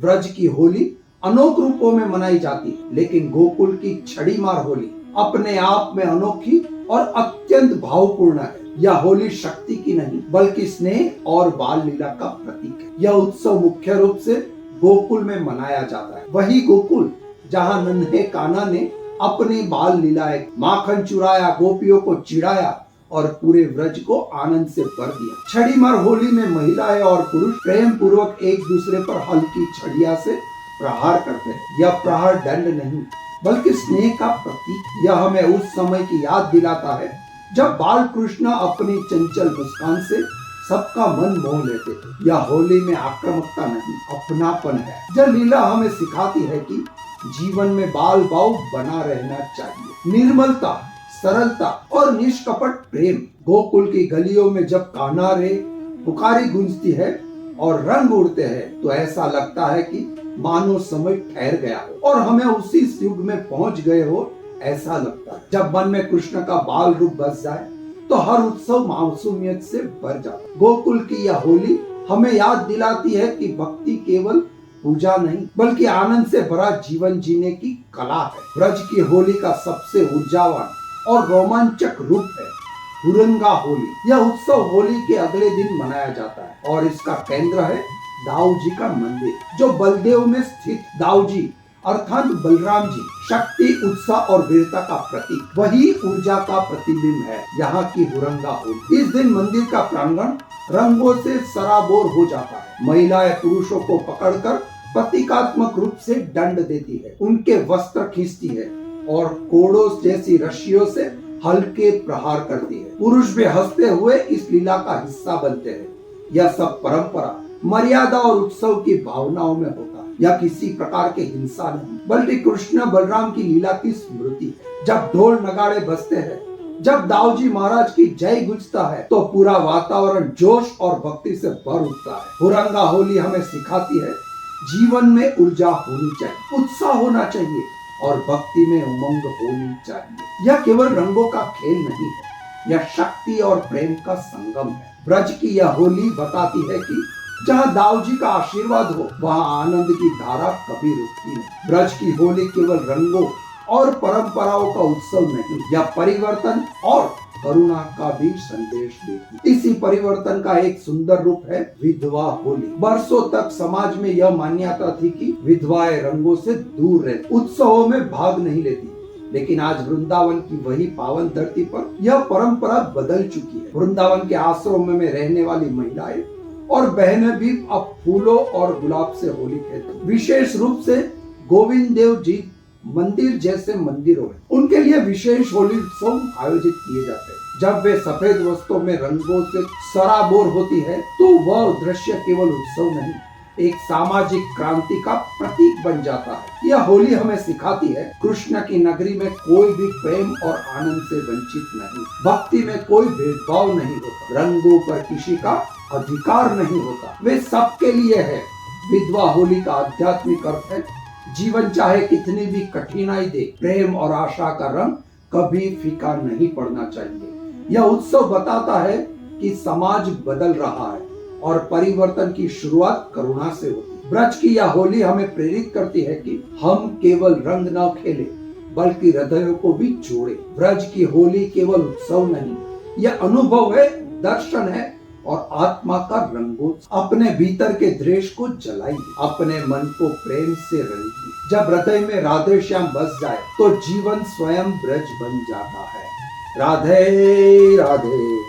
ब्रज की होली अनेक रूपों में मनाई जाती है, लेकिन गोकुल की छड़ी मार होली अपने आप में अनोखी और अत्यंत भावपूर्ण है। यह होली शक्ति की नहीं बल्कि स्नेह और बाल लीला का प्रतीक है। यह उत्सव मुख्य रूप से गोकुल में मनाया जाता है। वही गोकुल जहाँ नन्हे कान्हा ने अपनी बाल लीलाएं, माखन चुराया, गोपियों को चिढ़ाया और पूरे व्रज को आनंद से भर दिया। छड़ी मार होली में महिलाएं और पुरुष प्रेम पूर्वक एक दूसरे पर हल्की छड़िया से प्रहार करते हैं। यह प्रहार दंड नहीं बल्कि स्नेह का प्रतीक। यह हमें उस समय की याद दिलाता है जब बाल कृष्ण अपनी चंचल मुस्कान से सबका मन मोह लेते थे। यह होली में आक्रामकता नहीं, अपनापन है। यह लीला हमें सिखाती है कि जीवन में बाल भाव बना रहना चाहिए। निर्मलता, सरलता और निष्कपट प्रेम। गोकुल की गलियों में जब कान्हा रे पुकारी गूंजती है और रंग उड़ते हैं तो ऐसा लगता है कि मानो समय ठहर गया हो और हमें उसी युग में पहुंच गए हो ऐसा लगता है। जब मन में कृष्ण का बाल रूप बस जाए तो हर उत्सव मासूमियत से भर जाता है। गोकुल की यह होली हमें याद दिलाती है कि भक्ति केवल पूजा नहीं बल्कि आनंद से भरा जीवन जीने की कला है। ब्रज की होली का सबसे ऊर्जावान और रोमांचक रूप है हुरंगा होली। यह उत्सव होली के अगले दिन मनाया जाता है और इसका केंद्र है दाऊ जी का मंदिर, जो बलदेव में स्थित। दाऊ जी अर्थात बलराम जी शक्ति, उत्साह और वीरता का प्रतीक, वही ऊर्जा का प्रतिबिंब है यहाँ की हुरंगा होली। इस दिन मंदिर का प्रांगण रंगों से सराबोर हो जाता है। महिलाएं पुरुषों को पकड़कर प्रतीकात्मक रूप से दंड देती है, उनके वस्त्र खींचती है और कोड़ों जैसी रस्सियों से हल्के प्रहार करती है। पुरुष भी हंसते हुए इस लीला का हिस्सा बनते हैं। यह सब परंपरा, मर्यादा और उत्सव की भावनाओं में होता है। यह किसी प्रकार के हिंसा नहीं बल्कि कृष्ण बलराम की लीला की स्मृति है। जब ढोल नगाड़े बजते हैं, जब दाऊ जी महाराज की जय गूंजता है तो पूरा वातावरण जोश और भक्ति से भर उठता है। हुरंगा होली हमें सिखाती है जीवन में ऊर्जा होनी चाहिए, उत्साह होना चाहिए और भक्ति में उमंग होनी चाहिए। यह केवल रंगों का खेल नहीं है, यह शक्ति और प्रेम का संगम है। ब्रज की यह होली बताती है कि जहाँ दाऊ जी का आशीर्वाद हो वहाँ आनंद की धारा कभी रुकती नहीं। ब्रज की होली केवल रंगों और परंपराओं का उत्सव नहीं, यह परिवर्तन और करुणा का भी संदेश देती है। इसी परिवर्तन का एक सुंदर रूप है विधवा होली। वर्षों तक समाज में यह मान्यता थी कि विधवाएं रंगों से दूर रहती, उत्सवों में भाग नहीं लेती, लेकिन आज वृंदावन की वही पावन धरती पर यह परंपरा बदल चुकी है। वृंदावन के आश्रम में रहने वाली महिलाएं और बहनें भी अब फूलों और गुलाब से होली खेलती। विशेष रूप से गोविंद देव जी मंदिर जैसे मंदिरों में उनके लिए विशेष होली उत्सव आयोजित किए जाते हैं। जब वे सफेद वस्त्रों में रंगों से सराबोर होती है तो वह दृश्य केवल उत्सव नहीं, एक सामाजिक क्रांति का प्रतीक बन जाता है। यह होली हमें सिखाती है कृष्ण की नगरी में कोई भी प्रेम और आनंद से वंचित नहीं, भक्ति में कोई भेदभाव नहीं होता, रंगों पर किसी का अधिकार नहीं होता, वे सबके लिए है। विधवा होली का आध्यात्मिक अर्थ है जीवन चाहे कितनी भी कठिनाई दे, प्रेम और आशा का रंग कभी फीका नहीं पड़ना चाहिए। यह उत्सव बताता है कि समाज बदल रहा है और परिवर्तन की शुरुआत करुणा से होती है। ब्रज की यह होली हमें प्रेरित करती है कि हम केवल रंग न खेले बल्कि हृदयों को भी जोड़े। ब्रज की होली केवल उत्सव नहीं, यह अनुभव है, दर्शन है और आत्मा का रंगोत्सव। अपने भीतर के द्वेष को जलाइए, अपने मन को प्रेम से रंगिए। जब हृदय में राधे श्याम बस जाए तो जीवन स्वयं ब्रज बन जाता है। राधे राधे।